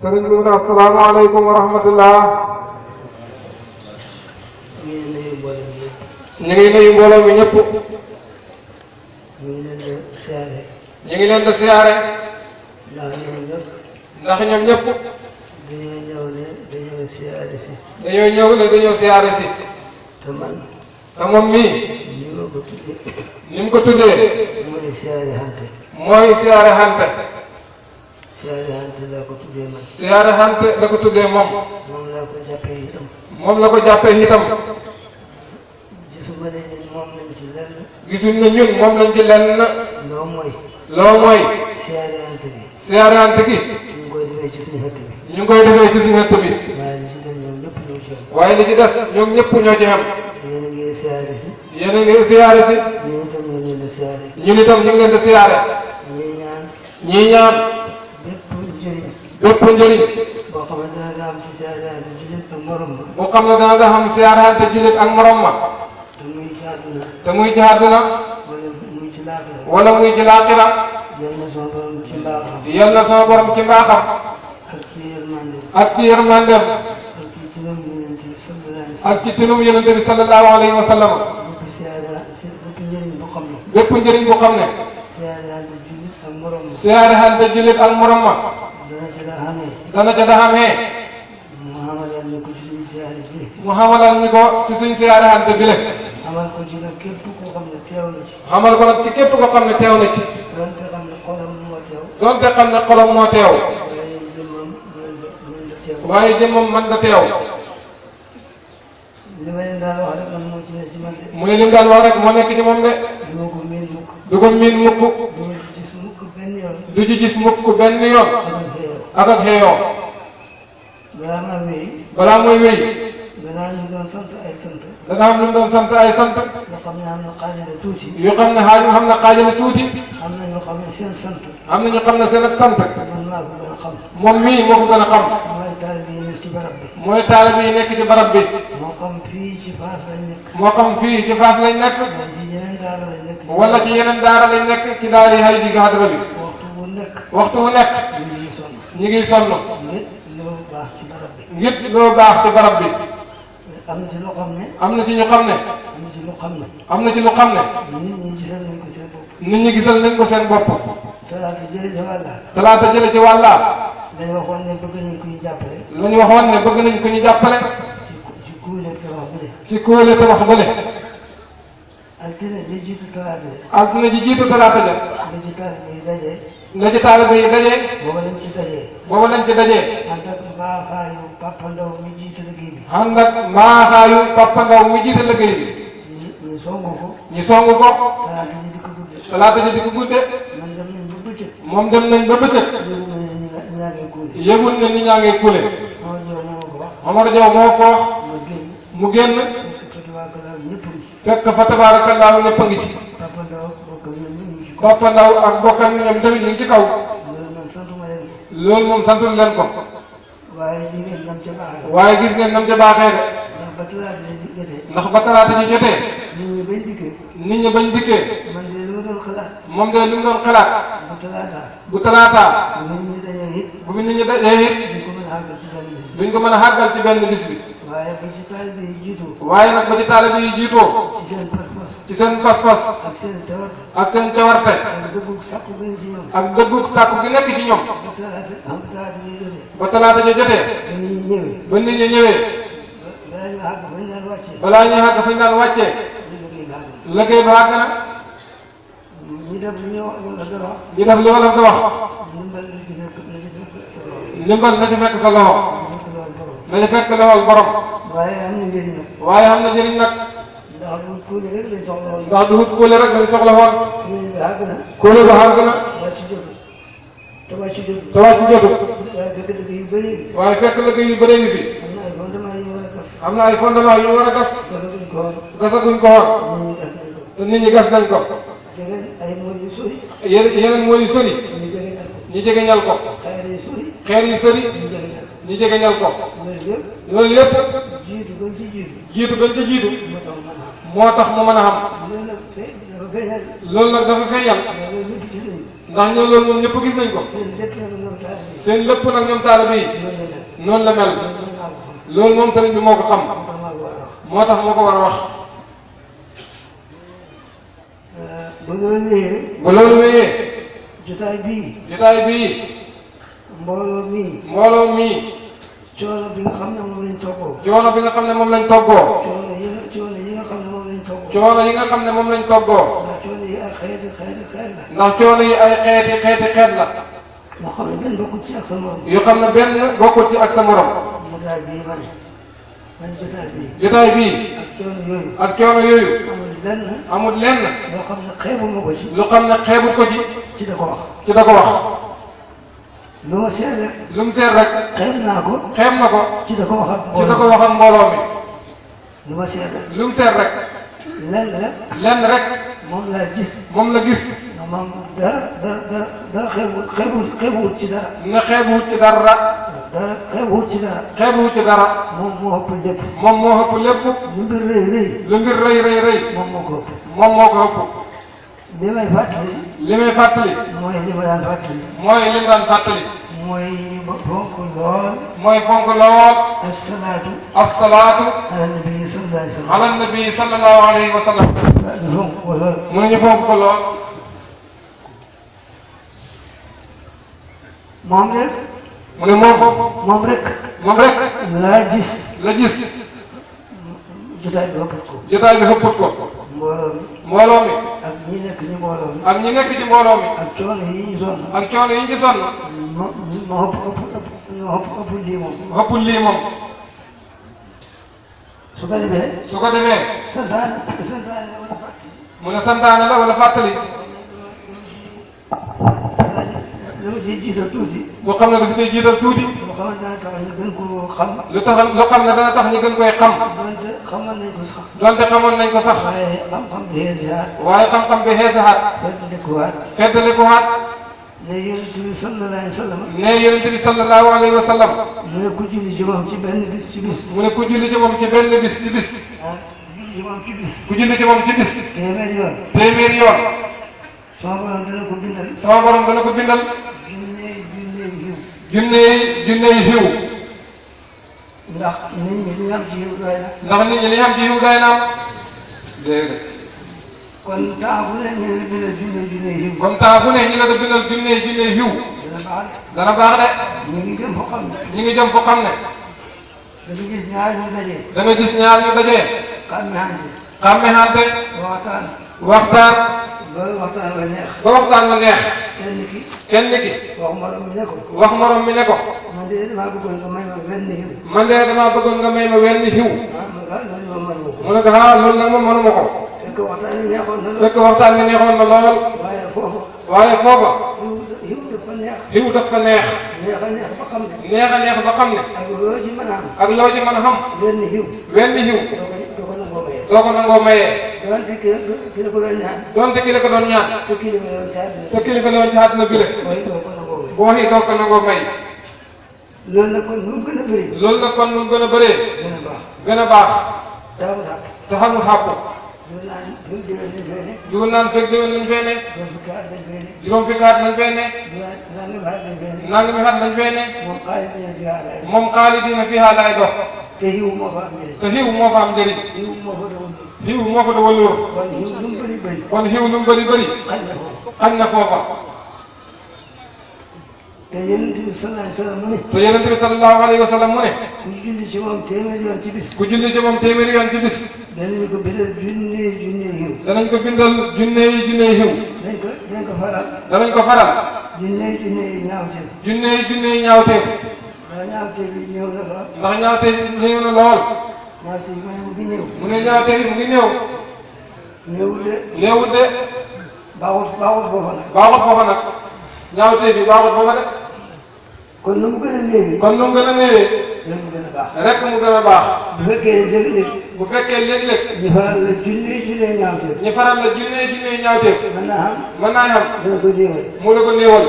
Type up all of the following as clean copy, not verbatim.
sëriñ bi ne asalaamaaleykum wa rahmatullah. ñu ngi nuyu mbooloo mi ñëpp. ñu ngi leen di siyaare. ñu ngi leen di siyaare. ndax ñoom ñëpp. dañoo ñëw ne dañoo siyaare si. dañoo ñëw ne dañoo siyaare si. te man. te moom mii. ni ma ko tuddee. ni mu ko tuddee. mooy siyaare xante. mooy siyaare xante. siyaare xante laa ko tuddee man. siyaare xante la ko tuddee moom. moom laa ko jàppee itam. moom la ko jàppee itam. gisuma ne ñun moom lañ ci lenn. gisuñ ne ñun moom lañ ci lenn. loo mooy. loo mooy. siyaare xante bi. siyaare xante gi. ñu ngi koy defee ci suñu xëtt bi. ñu ngi koy defee ci suñu xëtt bi. waaye li ci des ñoom ñëpp ñoo ci am. waaye li ci des ñoom ñëpp ñoo ci am. yéen a ngi siyaare si. yéen a ngi siyaare si. ñun itam ñu ngi leen di siyaare. ñun itam ñu ngi leen di siyaare. ñuy ñaan. ñii ñaan. bépp njëriñ. bépp njëriñ. boo xam ne dana am ci siyaare xante jullit ak morom ma. boo xam ne dana da xam siyaare xante jullit ak morom ma. te muy ci àdduna. te muy ci àdduna. wala muy ci laaxira. wala muy ci laaxira. yal na sama borom ci mbaaxam. yal na sama borom ci mbaaxam. ak ci yërmande. ak ci yërmandeem. ak ci tinam yonente bi sallallahu alayhi wa sallam. ak ci tinum yonente bi sallallahu alayhi wa sallam. bépp siyaare bépp njëriñ bu xam ne. bépp njëriñ bu xam ne. siyaare xante jullit ak morom ma. siyaare xante jullit ak morom ma. dana ca la xamee. dana ca da xamee. mu xamalal ni ko ci suñu siyaare bi. mu xamalal ni ko ci suñ siyaare xante bi le. xamal ko ci nag képp koo xam ne teew na ci. xamal ko nag ci képp koo xam ne teew na ci. donte xam ne xolam moo teew. donte xam ne xolam moo teew. waaye jëmmam mën na teew. waaye jëmmam mën na teew. li ma leen daan wax rek man moo ci ne ci man de. mu ne li mu daan wax rek moo nekk ci moom de. du ma ko miin mukk. du ko miin mukk. du ma gis mukk benn yoon. du ci gis mukk benn yoon. ak ak xeeyoo. balaa maa wéy. balaa mooy wéy. danaa ñu doon sant ay sant. dana am lu mu doon sant ay sant. yoo xam ne am na xaajale tuuti. yu xam ne xaaju xam na xaajale tuuti. am na ñoo xam ne seen sant. am na ñu xam ne seen ak sant. man maa ko gën a xam. moom mii moo ko gën a xam. mooy taalibe yi nekk ci barab bi. mooy taalibe yi nekk ci barab bi. moo xam fii ci Fass lañ nekk. moo xam fii ci Fass lañ nekk. wala ci yeneen daara lañ nekk. wala ci yeneen daara lañ nekk ci daara yi hay di hadra bi. waxtu bu nekk. waxtu wu nekk. ñu ngi sonn. ñu ngi sonn. ngir loo baax ci barab bi. ngir loo baax ci barab bi. am na ci loo xam ne. am na ci ñu xam ne. am na ci lu xam ne. am na ci lu xam ne. nit ñi gisal nañ ko seen bopp. nit ñi gisal nañ ko seen bopp. talaata jële ci wàlla. talaata jële ci wàlla. dañ waxoon ne bëgg nañ ku ñu jàppale. la ñu waxoon ne bëgg nañ ko ñu jàppale. ci kuule tabax bu ne. ci kuule tabax bële. altine ji jiitu talaata ja. altine ji jiitu talaata ja. la ci taalibe yi daje. la ci taalibe yi dajee. booba lañ ci daje. booba lañ ci dajee. ànd ak mbaaxaayu Papa Ndaw mi jiite liggéey bi. ànd ak mbaaxaayu Papa Ndaw mi jiite liggéey bi. ñu songu ko. ñu song ko. talaata ji di ko gudde. talaata ji di ko gudde. man dem nañ ba bëccëg. moom dem nañ ba bëccëg. yëgu ma ne ñaa ngi kuule. yëgul ne nit ñaa ngay kuule. moo jox moo ko wax. Omar Diaw moo ko wax. ma génn. mu génn. fekk waa Kalaam ñëpp ngi ci. fekk fa tabaarakallaahu ñëpp a ngi ci. Papa Ndaw bokkam ñoom ñëpp ngi ci kaw. Papa Ndaw ak bokkam ñoom tamit ñu ngi ci kaw. loolu man santuma leen ko. loolu moom santul leen ko. waaye li ngeen nam ca baax la. waaye gis ngeen nam ca baaxee de. ndax ba talaata ji jotee. ndax ba talaata ji jotee. nit ñi bañ dikkee. nit ñi bañ dikkee. man de li ma doon xalaat. moom de li mu doon xalaat. bu talaata. bu talaataa. bu nit ñi dajee it. bu fi nit ñi dajee it. duñ ko mën a àggal ci benn bis. duñ ko mën a xàggal ci benn bis bi. waaye ba ci taalibe yi jiitoo. waaye nag ba ci taalibe yi jiitoo. ci seen pas-pas. ci seen pas-pas. ak seen tawat. ak seen cawarte. ak dëggu sàkku gën ci ñoom. ak dëggug sàkku gi nekk ci ñoom. ba talaata am talaata yi jotee. ba talaata ji jotee. ba nit ñi ñëwee. ba nit ñi ñëwee. balaa ñu àgg fañ daan wàccee. balaa ñuy àgg fañ daan wàccee. liggéey ba àgg. liggéey ba àgg na. ñu def li ñu wax la doon wax. ñu def li wolof di wax. ndimbal la ci nekk la ci nekk sa loxo. ndimbal na ci fekk sa loxo. nekk loolu borom. na ci fekk loxol borom. waaye am na njëriñ nag. waaye am na njëriñ nag. ndax du kuule rek lañ soxla woon. ndax du wut kuule rek lañ soxla woon. kuule bi àgg na. kuule ba àgg na. wàcc jotul. te wàcc jotul. te wàcc jotul. waaye fekk liggéey yu bëri bi. waaye fekk liggéey yu bëree ngi fi. am na ay fondement yu war a gas. am na ay fondement yu war a gas. gasaguñ ko woon. gasaguñ ko woon. nit ñi gas nañ ko. te nit ñi gas nañ ko. jege ay mool yu sori. yeneen mool yu sori. ñu jege ñal ko. ñu jege ñal ko. xeer yu sori. xeer yu sori. ñu jege ñal ko. ñu jege ñal ko. loolu yëpp. loolu yëpp. jiitu gën ci jiitu. jiitu gën ci jiitu. moo tax moo tax mu mën a xam. mu mën a xam. loolu nag dafa feeñal. loolu nag dafa feeñal. loolu lépp gis nañ ko. ndax ñoo loolu moom ñëpp gis nañ ko. seen lépp nag ñoom taal bi. seen lépp nag ñoom taalibe yi. noonu la mel. loolu loolu moom sëriñ bi moo ko xam. moo tax moo ko war a wax. ba loolu wéyee. ba loolu wéyee. jotaay bii. jotaay bii. mbooloo mii. mbooloo mii. coono bi nga xam ne moom lañ toggoo. coono bi nga xam ne moom lañ toggoo. coono yi nga xam ne moom lañ toggoo. coono yi nga xam ne moom lañ toggoo. ndax coono yi ay xeeti xeet la. ndax coono yi ay xeet la. moo xam ne benn bokkut ci ak sa morom. yoo xam ne benn bokkut ci ak sa morom. jotaay bii man jotaay bii. jotaay bii. ak coono yooyu. ak coono yooyu. amul lenn. amul lenn. loo xam ne xeebu ma ko ci. lu xam ne xeebut ko ci. ci da ko wax. ci da ko wax. lu ma seet rek. lu mu seet rek. xeeb naa ko. xeeb na ko. ci da ko wax ak ci da ko wax ak mbooloo mi. lu ma seet rek. lu mu seet rek. lenn rek. moom laa gis. moom la gis. moom dara xeebuwut ci dara. ne xeebuwut ci dara. xeebuwut ci dara. xeebuwut ci dara. moom moo ëpp lépp. moom moo ëpp lépp. lu mbir rëy rëy. lu mbir rëy. moom moo ko ëpp. moom moo ko ëpp. li may fàttali. li may fàttali. mooy li ma daan fàttali. mooy li mu daan fàttali. mooy fonk lool. mooy fonk lool. asalaatu. asalaatu. ala nabi sallallahu alayhi wa sallam. ala nabi sallallahu alayhi wa sallam. ñu fonk ko lool. mu ne ñu fonk ko lool. moom rek. mu ne moom rek. moom rek. laa gis. la gis. jotaay bi ëpput ko. jotaay bi ëpput ko. mbooloo mi. mbooloo mi. ak ñi nekk ci mbooloo mi. ak ñi nekk ci mbooloo mi. ak coono yi ñu sonn. ak coono yi ñu ci sonn. moo ëpp lii moom. ëppul lii moom. su ko defee. su ko defee. santaane wala fàttali. mu ne santaane la wala fàttali. dama ciy jiital tuuti. boo xam ne dafa cay jiital tuuti. loo xamante ne tax ñu gën koo xam. lu xam ne dana tax ñu gën koy xam. donte xamoon nañ ko sax. donte xamoon nañ ko sax. waaye xam-xam bi xeesaat. waaye xam-xam bi xeesaat. feddalikuwaat. feddalikuwaat. ne yonent bi sallallahu alayhi wa sallam. ne yonent bi sallallahu alayhi wa sallam. mu ne ku julli ci moom ci benn bis ci bis. mu ne ku julli ci moom ci benn bis ci bis. julli ci moom ci bis. ku julli ci moom ci bis. téeméeri yoon. téeméeri yoon. sama borom dana ko bindal. sama borom dana ko bindal. junney xiw. ndax nit ñi li ñu am ci xiw doy na. ndax nit ñi li ñu am ci xiw doy na am. déedéet. kon temps bu ne ñu ne bindal junney xiw. kon temps bu ne ñu ne la bindal junney xiw. dana baax de. ñu ngi jëm foo xam ne. ñu ngi jëm foo xam ne. da nga gis ñaar ñu dajee. da nga gis ñaar ñu dajee. xàmmexante. waxtaan. ba waxtaan wa neex. ba waxtaan wa neex. kenn ki. wax morom mi ne ko. wax morom mi ne ko. man de damaa bëggoon nga may ma wenn xiw. man de damaa bëggoon nga may ma wenn xiw. mu ne ko loolu nag moom mënuma ko. fekk waxtaan wi neexoon na lool. fekk waxtaan wi neexoon na lool. waaye foofa. xiw dafa neex. xiw dafa neex. neex a neex ba xam ne. neex a neex ba xam ne. ak loo ci mën a am. ak loo ci mën a xam. wenn xiw. wenn xiw. doo ko nangoo mayee. donte ki la ko doon ñaan. donte ki la ko doon ñaan. sa kilifa la woon ci àddina. sa kilifa la woon ci àddina bi la. boo waxee doo ko nangoo may. loolu nag kon nu mu gën a bëree. loolu nag kon nu mu gën a bëree. gën a baax. gën a baax. taxawul xàpp. taxawul xàpp. loolu naan fekk déwén lañ fay ne. juróom fukki at lañ fay ne. nangami at lañ fay ne. moom xaalidina fiihaa laay dox. te xiw moo fa am njëriñ. te xiw moo fa am njëriñ. xiw moo fa doon. xiw moo fa doon wóor. kon xiw lu mu bëri bëri. kon xiw lu mu bëri bëri. xañ na foofa. te yonent bi sallallahu alayhi wa sallam mu ne. te yonent bi sallallahu alayhi wa sallam mu ne. ku julli ci moom téeméeri yoon ci bis. ku julli ci moom téeméeri yoon ci bis. danañ ko bindal junney xiw. danañ ko bindal junney xiw. dañ ko faral. danañ ko faral. junney ñaawteef. junney ñaawteef. ndax ñaawteef yi ñëw na lool. ndax ñaawteef ñëw na lool. ñaawteef yi mu ngi ñëw. mu ne ñaawteef yi mu ngi ñëw. néewul de. néewul de. baaxut foofa nag. baaxut foofa nag. ñaawteef yi baaxut foofa de. kon nu mu gën a néewee. kon nu mu gën a néewee. rek mu gën a baax. rek mu gën a baax. bu fekkee léeg-léeg. bu fekkee léeg-léeg. ñu faral la junney ñaawteef. ñu faral la junney ñaawteef. mën naa am. mën naa am. dana ko néewal. mu la ko néewal.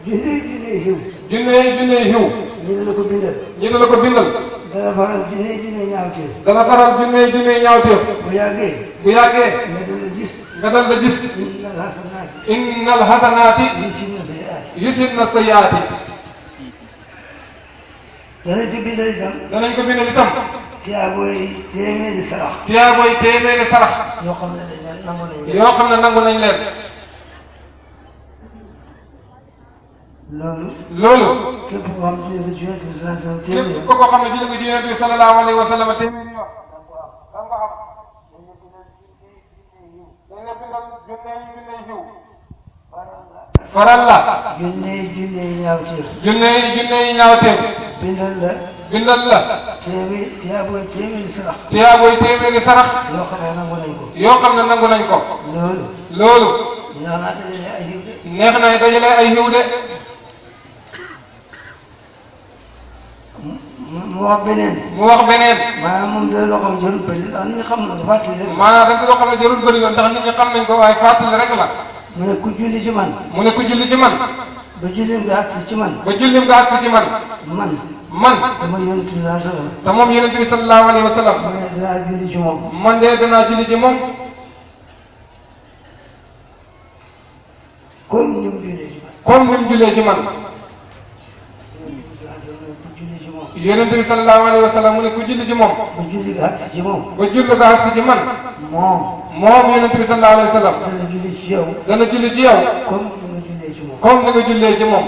junney xiw. junney xiw. ñu ne la ko bindal. ñu ne la ko bindal. dana faral junne ñaawteef. dana faral junne ñaawteef. bu yàggee. bu yàggee. nga dal la gis. nga dal la gis. innal hasanaati. innal hasanaati. yusibna sayyiaati. danañ ko bindal itam. danañ ko bindal itam. tiyaabooy téeméeri sarax. tiyaabooy téeméeri sarax. yoo xam ne dañ nangu nañ leen. yoo xam ne nangu nañ leen. loolu. képp koo xam ne julli nga ci Yonent bi sallallahu alayhi wa sallam téeméer. képp koo xam ne julli nga ci Yonent bi sallallahu alayhi wa sallam téeméeri yoon. da nga xam. dañ la bindal junne yiw. faral la. junne ñaawteef. junne ñaawteef. bindal la. tiyaabooy téeméeri sarax. tiyaabooy téeméeri sarax. yoo xam ne nangu nañ ko. yoo xam ne nangu nañ ko. loolu. neex na dajale ay xiw de. mu wax beneen. maanaam moom da loo xam ne jarul bëri ndax nit ñi xam na fàttali rek. maanaam dañ loo xam ne jarul bëri loolu ndax nit ñi xam nañ ko waaye fàttali rek la. mu ne ku julli ci man. ba jullim nga agsi ci man. dama Yonent bi sallallahu alayhi wa sallam. te moom Yonent bi sallallahu alayhi wa sallam. mu ne danaa julli ci moom. man de danaa julli ci moom. comme ni mu jullee ci man. Yonent bi sallallahu alayhi wa sallam mu ne ku julli ci moom. ba julli nga agsi ci moom. moom Yonent bi sallallahu alayhi wa sallam. dana julli ci yow. comme ni nga jullee ci moom.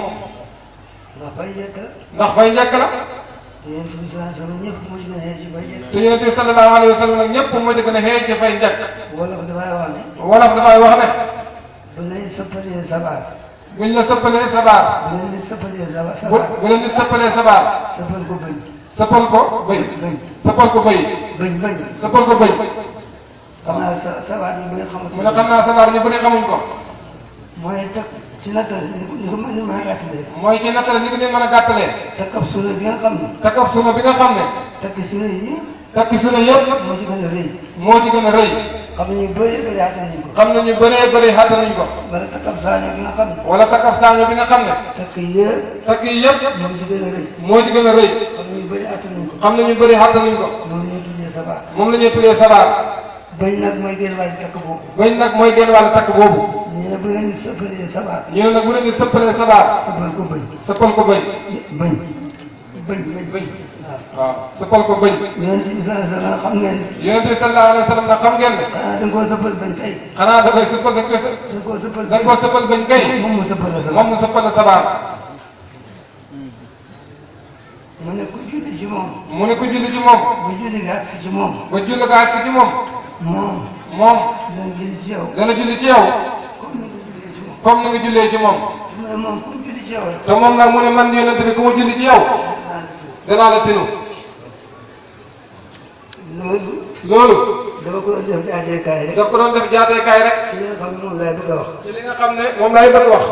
ndax fay njëkk la. te Yonent bi sallallahu alayhi wa sallam nag ñëpp moo ci gën a xëy ci fay njëkk. wolof dafay wax ne. buñ la sëppalee sabaar. bu leen nit sëppalee sabaar. sëppal ko bëy. xam naa sabaar ñu bëri xamuñ ko. mu ne xam naa sabaar ñu bëri xamuñ ko. mooy teg ci nattal ni ko mën a gàttalee. mooy ci nattal ni ko mën a gàttalee. takkab suna bi nga xam ne. takki suna yi. takki suna yëpp. moo ci gën a rëy. xam nañu bëree bëri xaatanuñ ko. wala takkab saaño bi nga xam ne. takk yi yëpp. moo ci gën a rëy. xam nañu bëri xaatanuñ ko. moom la ñuy tuddee sabaar. bañ nag mooy genn wàllu takk boobu. ñu ne bu leen di sëppalee sabaar. sëppal ko bëñ. waaw sëppal ko bëñ. Yonent bi sallallahu alayhi wa sallam xam ngeen. Yonent bi sallallahu alayhi wa sallam nag xam ngeen ne. xanaa da nga koo sëppal bëñ kay. dañ koo sëppal bëñ kay. moom mu sëppal la sabaar. mu ne ku julli ci moom. ba julli nga agsi ci moom. moom. dana julli ci yow. comme ni nga jullee ci moom. te moom nag mu ne man Yonent bi ku ma julli ci yow. danaa la tinu. loolu. dama ko doon def jaateekaay rek. daf ko doon def jaateekaay rek. ci li nga xam ne moom laay bëgg a wax.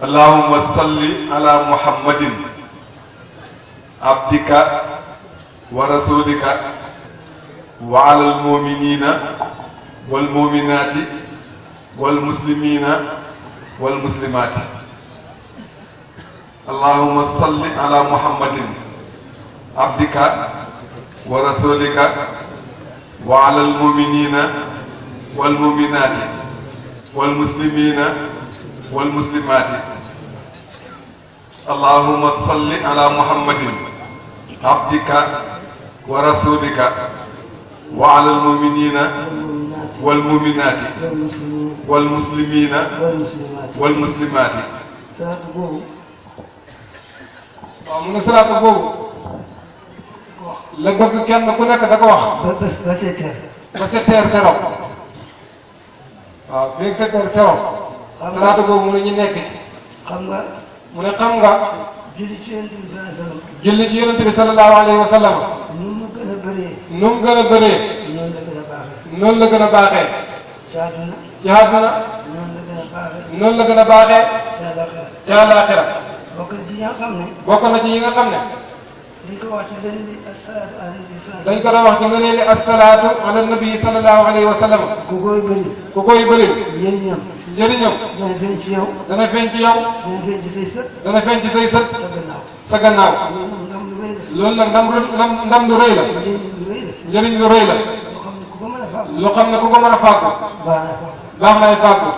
اللهم صل على محمد عبدك ورسولك وعلى المؤمنين والمؤمنات والمسلمين والمسلمات. اللهم صل على محمد عبدك ورسولك وعلى المؤمنين والمؤمنات والمسلمين والمسلمات. اللهم صل على محمد عبدك ورسولك wa ala almuminina walmuminaati walmuslimina walmuslimaati. salaatu boobu. waaw mu ne salaatu boobu. la bëgg kenn ku nekk da ko wax. ba seeteer. ba seeteer sero. waaw fii ak seeteer sero. salaatu boobu mu ne ñu nekk ci. xam nga. mu ne xam nga. julli ci yonent bi sallallahu alayhi wa sallam. julli ci yonent bi sallallahu alayhi wa sallam. nu mu gën a bëree. nu mu gën a bëree. noonu la gën a baaxee. noonu la gën a baaxee. ci àdduna. ci àdduna. noonu la gën a baaxee. noonu la gën a baaxee. ci àllaaxira. ci àllaaxira. bokk na ci yi nga xam ne. bokk na ci yi nga xam ne. dañ ko wax ci benn bi asalaatu ala nabi. dañ ko doon wax ci ngëneeli asalaatu ala nabi sallallahu alayhi wa sallam. ku koy bëri. ku koy bëri. njëriñam. njëriñam. dana feeñ ci yow. dana feeñ ci yow. dana feeñ ci say sët. dana feeñ ci say sët. sa gannaaw. sa gannaaw. loolu nag loolu nag ndam lu rëy la. njëriñ lu rëy la. loo xam ne ku ko mën a fàggu. baax nay fàggu.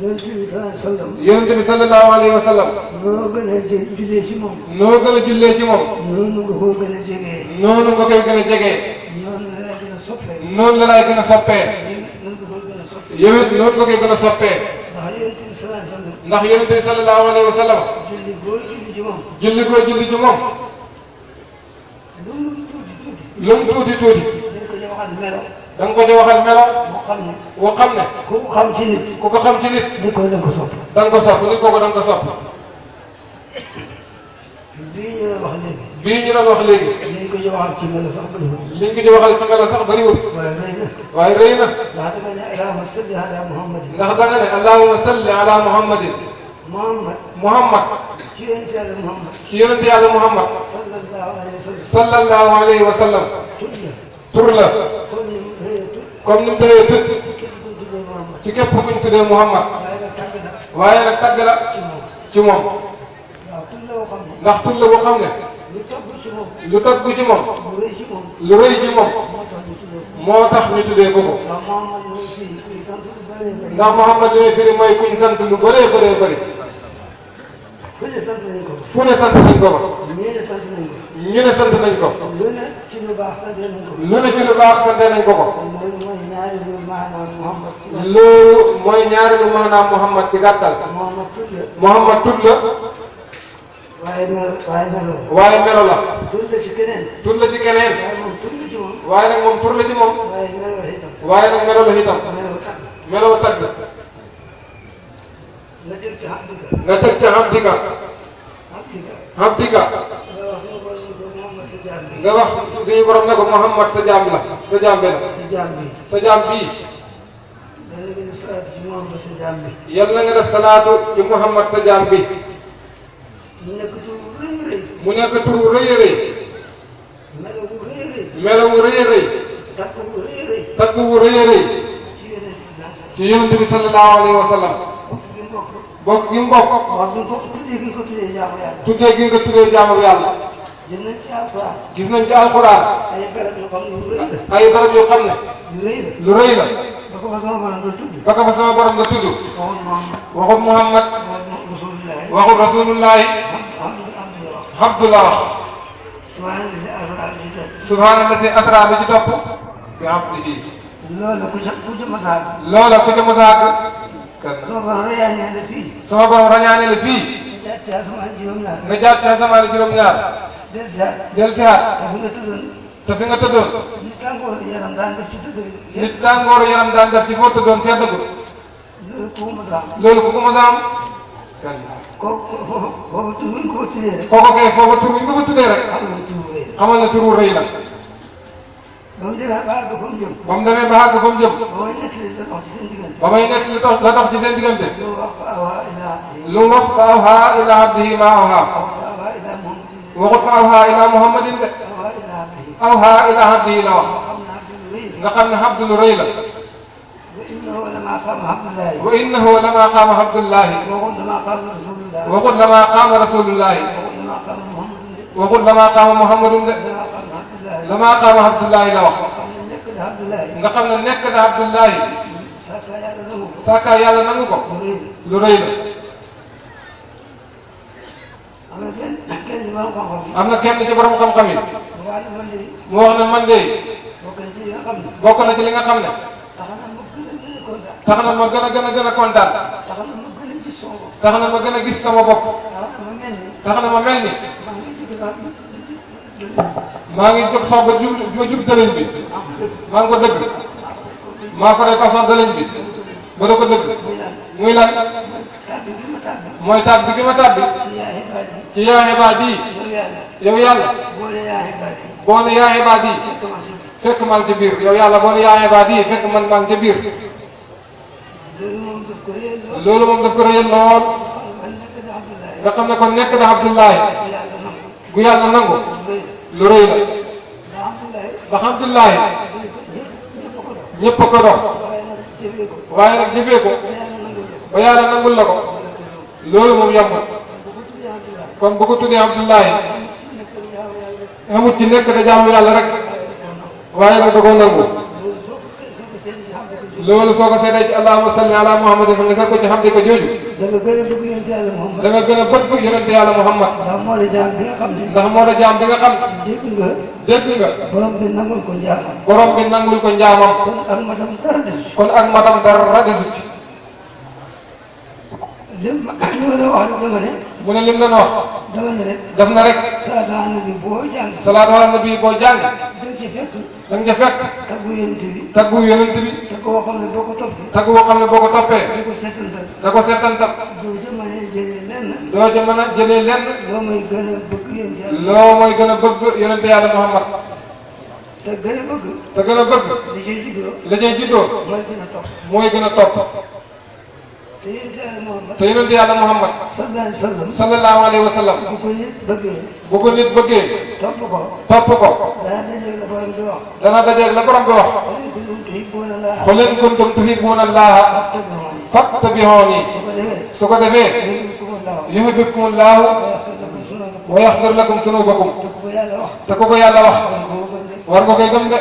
yonent bi sallallahu alayhi wa sallam. yonent bi sallallahu alayhi wa sallam. noo gën a jullee ci moom. noo gën a jullee ci moom. noonu nga koo gën a jegee. noonu nga koy gën a jegee. noonu la lay gën a soppee. noonu la lay gën a soppee. yow it noonu nga koy gën a soppee. ndax yonent bi sallallahu alayhi wa sallam. ndax yonent bi sallallahu alayhi wa sallam. julli boo julli ci moom. julli goo julli ci moom. lu mu tuuti tuuti. lu mu tuuti tuuti. dañ ko ci waxal melo. da nga ko ci waxal melo. boo xam ne. boo xam ne. ku ko xam ci nit. ku ko xam ci nit. ni ko da nga ko sopp. da nga ko sopp nit kooku da nga ko sopp. bii ñu doon wax léegi. bii ñu doon wax léegi. liñ ko ci waxal ci melo sax bëriwul. liñ ko ci waxal ci melo sax bëriwul. waaye rëy na. waaye rëy na. ndax da nga ne allahumma salli ala muhammadin. ndax da nga ne allahumma salli ala muhammadin. muhammad. muhammad. ci yonent yàlla muhammad. ci yonent yàlla muhammad. sallallahu alayhi wa sallam. tur la. comme ni mu tëyee tut. ci képp ku ñu tuddee muhammad. waaye nag tagg la. ci moom. ndax tur la boo xam ne. lu tagg ci moom. lu rëy ci moom. moo tax ñu tuddee ko ko. ndax muhammad li may firi mooy kuñ sant lu bëree bëree bëri. fu ne sant nañ ko ko. ñu ne sant nañ ko. lu ne ci lu baax sante nañ ko. lu ne ci lu baax sante nañ ko ko. loolu mooy ñaareelu maanaam muhammad. loolu mooy ñaareelu maanaam muhammad ci gàttal. muhammad tudd la. muhammad tudd la. waaye melo la. waaye melo la. tudd la ci keneen. tudd la ci keneen. waaye moom tudd la ci moom. waaye nag moom tur la ci moom. waaye melo la itam. waaye nag melo la itam. melo tagg. melo tagg. nga teg ci abdika. nga teg ca abdika. abdika. abdika. nga wax suñu borom ne ko muhammad sa jaam bi. nga wax suñu borom ne ko muhammad sa jaam bi la. sa jaam bi. sa jaam bii. yàlla nga def salaatu ci muhammad sa jaam bi. yàlla nga def salaatu ci muhammad sa jaam bi. mu nekk tur bu rëy a rëy. mu nekk tur bu rëy a rëy. melo bu rëy a rëy. melo bu rëy a rëy. takk bu rëy a rëy. takk bu rëy a rëy. ci yonent bi sallallahu alayhi wa sallam. bokk gi mu bokk. waaw bi nga ko tuddee gi nga ko tuddee jaamu yàlla. tuddee gi nga tuddee jaamu yàlla. gis nañ ci alxuraan. gis nañ ci alxuraan. ay barab yoo xam ne lu rëy la. ay barab yoo xam ne. lu rëy la. lu rëy la. ba ko fa sama borom nga tudd. ba ko fa sama borom nga tudd. waxul Muhammad. waxul Muhammad. waxul Rasulullahi. waxul rasulullahi. Abdullah wax. subhaana si asra bi ci topp. bi abdihi. loola ku ca masaag. loola ku ca masaag. kan sama borom rañaane la fii. sama borom rañaane la fii. nga jaar ci asamaan juróom-ñaar. nga jaar ci asamaan juróom-ñaar. del sihaat. te fi nga tëddoon. te fi nga tëddoon. nit tàngooru yaram daan def ci tëddoon. nit tàngooru yaram daan def ci foo tëddoon seddagut. loolu ku ko masaam. loolu ku ko masa am. kan kooku foofu tur bi ñu ko tuddee rek. kooku kay foofu tur bi ñu ko fa tuddee rek. xam nga tur bu rëy la. xamal na turu rëy la. ba mu demee ba àgg fa mu jëm. ba mu demee ba àgg fa mu jëm. ba may nettali la dox ci seen diggante. ba may nekk la dox ci seen diggante. lu wax fa awhaa ilaa abdihi. lu wax fa awhaa ilaa abdihi maa awhaa. awhaa ilaa muhammadin. waxut fa awhaa ilaa muhammadin de. awhaa ilaa abdihi. awhaa ilaa abdihi la wax. xam naa abdu lu rëy la. nga xam ne abdu lu rëy la. wa innahu lamaa qaama abdullahi. wa innahu lamaa qaama abdullahi. waxut lamaa qaama rasulullahi. waxut lamaa qaama rasulullahi. waxut lamaa qaama muhammadin de. waxut lamaa qaama muhammadun de. lamaa qaama abdullahi. lamaa qaama abdullahi la wax. nga xam ne nekk na abdullahi. saka yàlla nangu ko. saka yàlla nangu ko. lu rëy la. lu rëy la. am na kenn ci borom xam-xam yi. am na kenn ci borom xam-xam yi. mu wax ne man de mu wax ne man de bokk na ci li nga xam ne tax na ma gën a kontaan. tax na ma gën a gis sama bopp. tax na ma mel ni. maa ngi jóg sax ba jub dëlëñ bi. maa ngi ko dëgg. maa faree ko sax dëlëñ bi. ba da ko dëgg. muy lan. mooy tàbbi gi ma tàbbi. ci yaa ibaadi. yow yàlla. boo ne yaa ibaadi. fekk maa ngi ci biir yow yàlla boo ne yaa ibaadi fekk man maa ngi ci biir. loolu moom daf ko rëyal lool. nga xam ne kon nekk na Abdullahi. gu yàlla nangu. lu rëy la. ndax Abdullahi. ñëpp a ko dox. waaye nag jëfee ko. ba yàlla nangul la ko. loolu moom yombul. kon bu ko tuddee Abdullahi. amut ci nekk da jaamu yàlla rek. waaye nag da koo nangu. loolu soo ko seetee ci allahumma salli ala muhammadin fa nga seet ko ci xam di ko jooju. da nga gën a bëgg yonente yàlla Muhammad. da nga gën a bëgg yonente yàlla Muhammad. ndax moo la jaam bi nga xam ne. ndax moo la jaam bi nga xam. dégg nga. nga. borom bi nangul ko njaamam. borom bi nangul ko njaamam. kon ak matam dara desu ci. kon ak matam dara desu ci. li ma la wax dama ne. mu ne lim leen wax. dama ne rek. def na rek. salaatu ala nabi boo jàng. salaatu ala nabi boo jàng. dañ ci fekk. da nga ca fekk. taggu yonente bi. taggu yonent bi. taggu boo xam ne boo ko toppee. taggu boo xam ne boo ko toppee. da ko seetantal. da ko seetantal. doo ca mën a jëlee lenn. doo ca mën a jëlee lenn. loo may gën a bëgg yonente yàlla. loo mooy gën a bëgg yonente yàlla Muhammad. te gën a bëgg. te gën a bëgg. li ciy juddoo. la cay juddoo. mooy gën a topp. mooy gën a topp. te yonente yàlla Muhammad. te yonente yàlla Muhammad. sallallahu alayhi wa sallam. bu ko nit bëggee. bu ko nit bëggee. topp ko. topp ko. dana dajeeg la borom di wax. dana dajeeg la borom bi wax. qul in kuntum tuhibbuuna Allaha fattabi'uuni. su ko defee. yuhbibkumullaahu wa yaxfir lakum zunuubakum. te ku ko yàlla wax. war nga koy gëm de.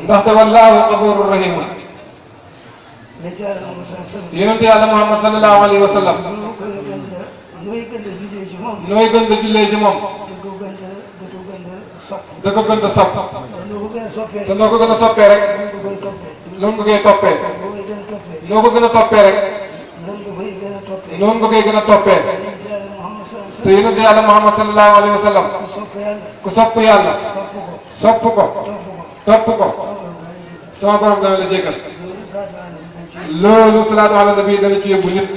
ndaxte wallaahu gafuurun rahiim. yonente yàlla Muhammad sallallahu alayhi wa sallam. nooy gën a jullee ci moom. da ko gën a sopp. te noo ko gën a soppee rek. noonu nga koy toppee. noo ko gën a toppee rek. noonu nga koy gën a toppee. te yonente yàlla Muhammad sallallahu alayhi wa sallam. ku sopp yàlla. sopp ko. topp ko. sama borom dana la jéggal. loolu salaatu ala nabi dana ci yóbbu nit.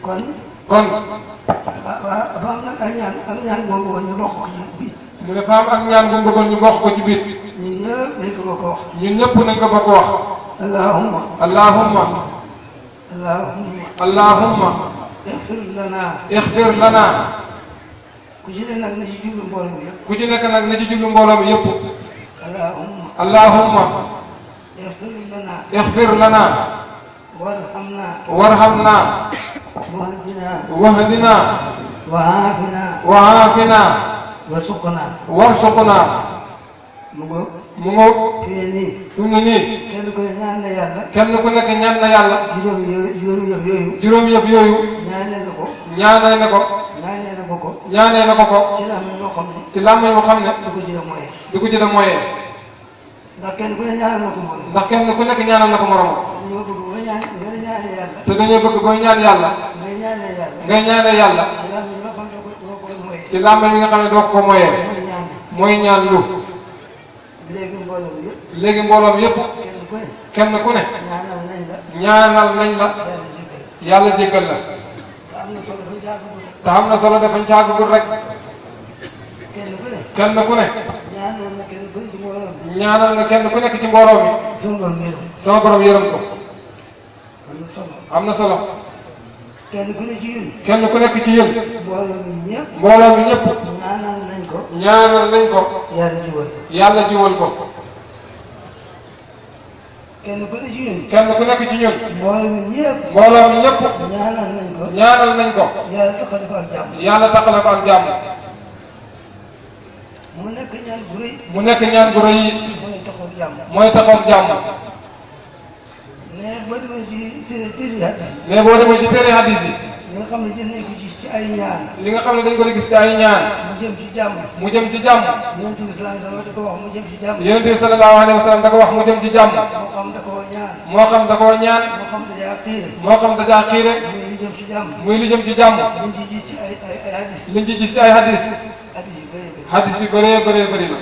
kon. dafa am nag ak ñaan boobu bëggoon ñu bokk ko ci biir. mu ne fa am ak ñaan bu mu bëggoon ñu bokk ko ci biir. ñun ñëpp nañ ko bokk wax. ñun ñëpp nañ ko bokk wax. allahumma. allahumma. allahumma. allahumma. ixfir lana. ku ci nekk nag na ci jublu mbooloo mi yëpp. ku ci nekk nag na ci jublu mbooloo mi yëpp. allahumma. allahumma. ixfir lana. warhamna. warhamna. wahdina. waafina. warsuqna. mu ngoog. mu ngoog. fi mu ne nii. kenn ku ne ñaan na yàlla. kenn ku nekk ñaan na yàlla. juróom yëpp yooyu. juróom yëpp yooyu. ñaanee na ko. ñaanee na ko. ñaanee na ko ko. ñaanee na ko ko. ci làmmiñ moo xam ne. ci làmmiñ moo xam ne. du ko jëlee moyen. du ko jëlee moyen. ndax kenn ku ne ñaanal na ko morom. ndax kenn ku nekk ñaanal na ko moromam. ñoo bëgg booy ñaan nga ñaanee yàlla. te dañoo bëgg booy ñaan yàlla. ngay ñaanee yàlla. ngay ñaanee yàlla. ci làmmiñ moo xam ne doo ko moyen. ci làmmiñ bi nga xam ne doo ko moyen. mooy ñaan. mooy ñaan lu. léegi mbooloo mi yëpp. léegi mbooloom yëpp. kenn ku ne. kenn ku ne. ñaanal nañ la. ñaanal nañ la. yàlla jéggal la. te am na solo dafañ caagagul rek. kenn ku ne. kenn ku ne. ñaanal na kenn ku ne ci mbooloo mi. ñaanal nga kenn ku nekk ci mbooloo mi. sama borom yërëm ko. am na solo. kenn ku ne ci yéen. kenn ku nekk ci yéen. mbooloo mi ñëpp. mbooloo mi ñëpp. ñaanal nañ ko. ñaanal nañ ko. yàlla jiwal. yàlla jiwal ko. kenn ku ne ci yéen. kenn ku nekk ci ñun. mbooloo mi ñëpp. mbooloo mi ñëpp. ñaanal nañ ko. ñaanal nañ ko. yàlla taxale ko ak jàmm. yàlla taxale ko ak jàmm. mu nekk ñaan bu rëy. mu nekk ñaan bu rëy yi. mooy taxaw jàmm. mooy taxaw jàmm. nee boo demee ci téere hadis mais boo demee ci téere hadis yi li nga xam ne dañ ko gis ci ay ñaan li nga xam ne dañ ko gis ci ay ñaan mu jëm ci jàmm mu jëm ci jàmm yonent bi sallallahu alayhi wa sallam da ko wax mu jëm ci jàmm yonent bi sallallahu alayhi wa sallam da ko wax mu jëm ci jàmm moo xam da koo ñaan moo xam da koo ñaan moo xam dajaa xiire moo xam dajaa xiire muy lu jëm ci jàmm muy lu jëm ci jàmm liñ ci gis ci ay hadis liñ ci gis ci ay hadis hadis yu bëri bëri hadis yu bëree bëree bëri la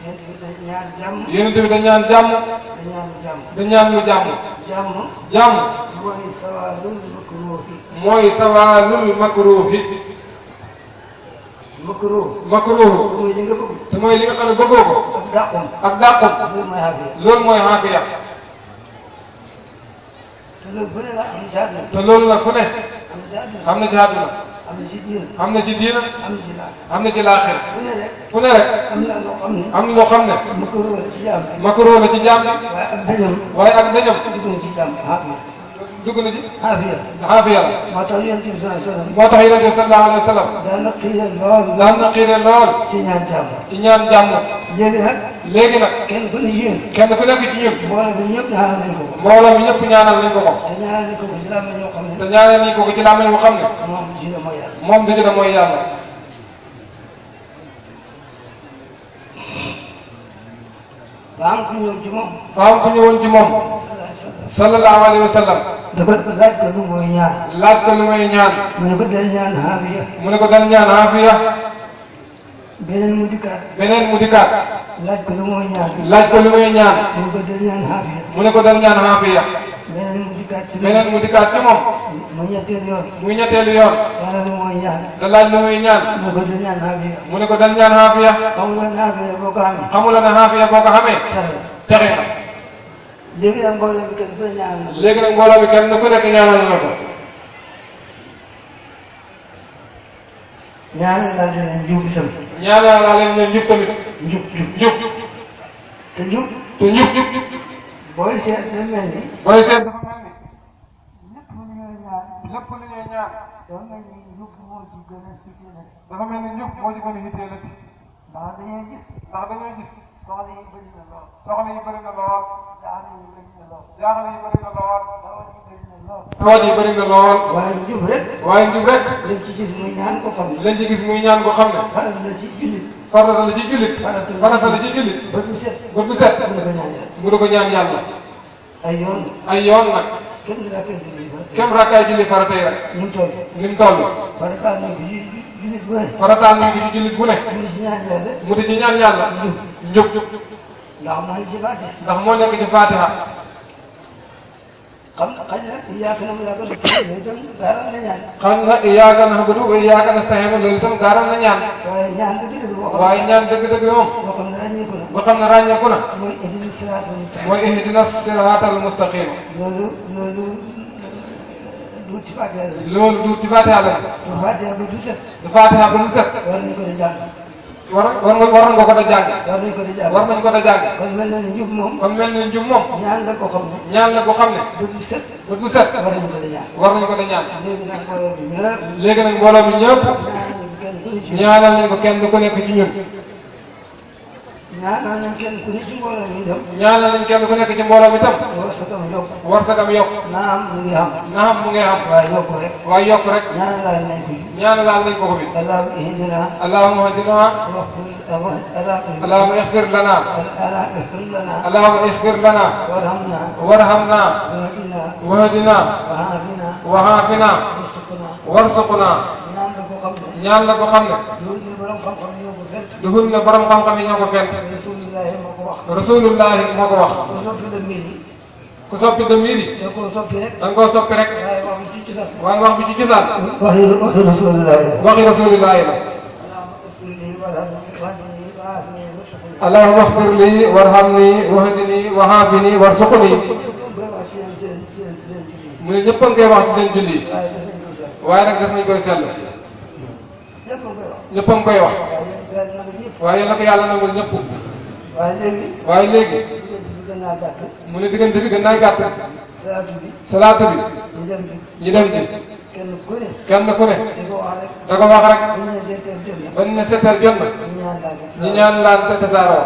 yonent bi dañ ñaan jàmm yonent bi da ñaan jàmm dañ ñaan jàmm da ñaan lu jàmm jàmm jàmm mooy sawaalul makruuhi mooy sawaalul makruuhi makruuhu mooy li nga bëgg te mooy li nga xam ne bëggoo ko ak dàqum ak dàqum loolu mooy xaafiya loolu mooy xaafiya te loolu bu ne la am ci àdduna te loolu nag ku ne am na ci àdduna am na ci àdduna am na ci diina am na ci diina am na ci laaj am na ci laaxir bu ne rek fu ne rek am na loo xam ne am na loo xam ne makruuh la ci jàmm makruuh la ci jaam bi waaye ak dañam waaye ak dañam dugg na ci jàmm xaafiya dugg na ci xaafiya xaafiya la moo tax yonent bi sallallahu alayhi wa sallam moo tax yonent bi sallallahu alayhi wa sallam daan na xiire lool daan na xiire lool ci ñaan jàmm ci ñaan jàmm léegi nag léegi nag kenn ku ne ci yéen kenn ku nekk ci ñun mbooloo bi ñëpp ñaanal nañ ko mbooloo mi ñëpp ñaanal nañ ko ko te ñaanal nañ ko ci làmmiñ yoo xam ne te ñaanal nañ ko ko ci làmmiñ boo xam ne moom ci la mooy yàlla moom du ci da mooy yàlla ba am ku ñëw ci moom fa am ku ñëwoon ci moom sallallahu alayhi wa sallam dafa laaj ko lu mooy ñaan laaj ko lu may ñaan mu ne ko del ñaan xaafiya mu ne ko dal ñaan xaafiya beneen mu dikkaat beneen mu dikkaat laaj ko lu mooy ñaan laaj ko lu may ñaan mu ne ko del ñaan xaafiya mu ne ko dal ñaan xaafiya beneen mu dikkaat ci beneen mu dikkaat ci moom mu ñetteel yoon muy ñetteelu yoon yàlla lu mooy ñaan da laaj lu muy ñaan mu ne ko del ñaan xaafiya mu ne ko dal ñaan xaafiya xam nga xaafiya boo ko amee xamula ne xaafiya boo ko xamee tere texe na léegi nag mbooloo bi kenn ku ne ñaanal na léegi nag mbooloo bi kenn ku nekk ñaanal na ko ñaanal laa dina njub itam ñaanal laa leen ne njub tamit njub njub te njub te njub booy seet day mel ni booy seet dafa mel ni lépp lu ñuy ñaan lépp lu ñuy ñaan dafa mel ni njub moo ci gën a tuuti nag dafa mel ni njub moo ci gën a hitteelati ndax dañuy gis ndax dañoo gis soxla yi bëri na lool soxla yi bëri na lool jaaxle yi bëri na lool jaaxle yi bëri na lool tawat yi bëri na lool tawat yi bëri na lool waaye njub rek waaye njub rek lañ ci gis muy ñaan ko xam ne lañ ci gis muy ñaan ko xam ne faral la ci jullit farata la ci jullit farata la ci jullit ba du set bët bu set mu ne ko ñaan yàlla mu di ko ñaan yàlla ay yoon ay yoon nag kenn du la koy jullit ba kem rakkaay julli farata yi rek ñu mu toll ni mu toll farataal nañ ko jullit bu ne farataal nañ ko ci jullit bu ne mu di ci ñaan yàlla mu di ci ñaan yàlla njub ndax moo ngi ci baate ndax moo nekk ci Fatiha xam xëy na yaakaar naa yaakaar naa itam gaaral na ñaan xam na iyyaaka na'budu wa iyyaaka nasta'iin loolu itam gaaral na ñaan waaye ñaan dëgg-dëgg boo xam waaye ñaan dëgg-dëgg moom boo xam ne ràññeeku na nga xam ne ràññeeku na mooy ihdina siraatal mustaqiim mooy ihdina siraatal mustaqiim loolu du ci Fatiha la loolu du ci Fatiha la du Fatiha ba du set du Fatiha ba lu set war nañ ko di jàng war nga ko da jàng war nañ ko di jàng war nañ ko da jàng kon mel na ne njub moom kon mel ni njub moom ñaan la ko xam ne ñaan la ko xam ne ba du set ba du set war nañ ko di ñaan war nañ ko da ñaan léegi nag mbooloo bi ñëpp léegi nag mbooloo mi ñëpp ñaanal nañ ko kenn ku nekk ci ñun ñaanal nañ kenn ku ne ci mbooloo mi itam ñaanal nañ kenn ku nekk ci mbooloo mi tam war sa kam yokk war sa kam yokk naam mu ngi am naam mu ngi am waaye yokk rek waaye yokk rek ñaanal nañ ko ñaanal nañ ko ko fi allahumma ihdina allahumma hadina اللهم اغفر لنا اللهم اغفر لنا وارحمنا واهدنا وعافنا وارزقنا ñaan la ko xam ne duhul ne borom xam-xam yi ñoo ko fent rasulullahi moo ko wax ku soppi de miiri da nga koo soppi rek waaye wax bi ci cosaan waxi rasulullahi la allahumma ighfir li warhamni wahdini wahafini warzuqni mu ne ñëpp a ngi koy wax ci seen julli waaye nag des nañ koy seetlu ñëpp a ngi koy wax waaye yal na ko yàlla nangul ñëpp waaye léegi mu ne diggante bi gën naa gàtt salaatu bi ñu dem ci kenn ku ne da ko wax rek ba ñu ne seetal jot na ñu ñaan laan te tasaaroo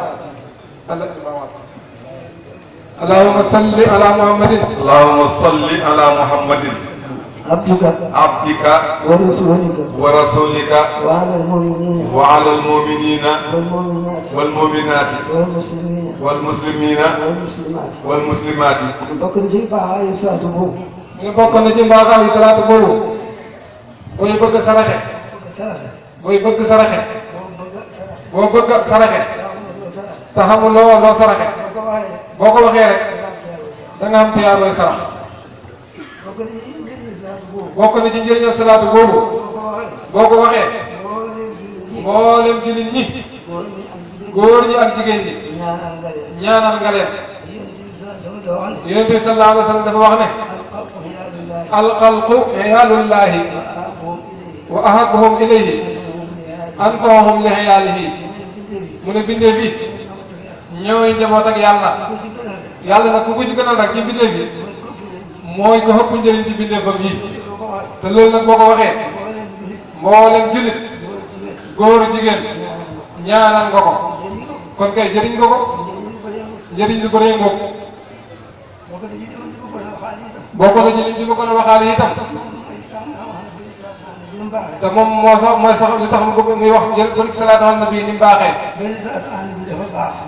اللهم صل على محمد اللهم صل على محمد عبدك عبدك ورسولك ورسولك وعلى المؤمنين وعلى المؤمنين والمؤمنات والمؤمنات والمسلمين والمسلمين والمسلمات والمسلمات bokk na ci baaxaayu salaatu boobu nga bokk na ci mbaaxaayu salaatu boobu booy bëgg saraxe saraxe booy bëgg saraxe boo bëgg saraxe boo bëgg saraxe te xamuloo loo saraxe boo ko waxee rek da nga am tiyaabooy sarax bokk na ci njëriñal salaatu boobu boo ko waxee mboolem jullit ñi góor ñi ak jigéen ñi ñaanal nga leen yonent bi sallallahu alayhi wa sallam dafa wax ne alxalqu iyaalullahi wa ahabbuhum ilayhi anfa'uhum li iyaalihi mu ne bindee bi ñooy njaboot ak yàlla yàlla nag ku ko ci gënal nag ci bindee bi mooy ko ëpp njëriñ ci bindeefam yi te loolu nag boo ko waxee mboolem jullit góor jigéen ñaanal nga ko kon kay jëriñ nga ko njëriñ lu bëree ngoog boo ko la jëriñ li ma gën a waxaale itam te moom mooy sax li tax mu bëgg muy wax jël bëri salaatu ala nabi ni mu baaxee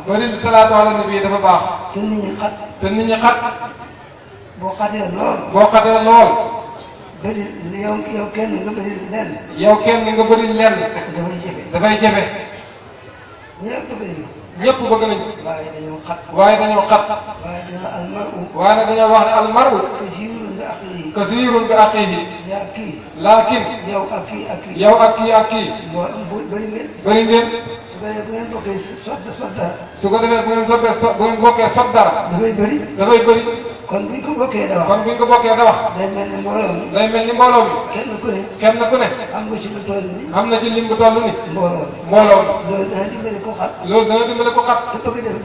bëri salaatu ala nabi dafa baax te nit ñi xat boo xatee lool boo xatee lool bëri yow kenn nga bëri lenn yow kenn nga bëri lenn dafay jafe ñëpp bëgg nañ waaye dañoo xat waaye dañoo xat waaye dañoo almaru waaye nag dañoo wax ne almaru kasiirun bi axiihi kasiirun bi axiihi yaa kii laakin yow ak kii ak kii yow ak kii ak kii bëri ngeen bëri ngeen su ko defee bu ngeen bokkee sot dara su ko defee bu ngeen bokkee sot dara dafay bëri dafay bëri kon buñ ko bokkee da wax kon buñ ko bokkee da wax day mel ni mbooloo mi day mel ni mbooloo mi kenn ku ne kenn ku ne am nga ci lu toll ni am na ci lim bu toll ni mbooloo mbooloo loolu dana dimbali ko xat loolu dana dimbale ko xat te bëgg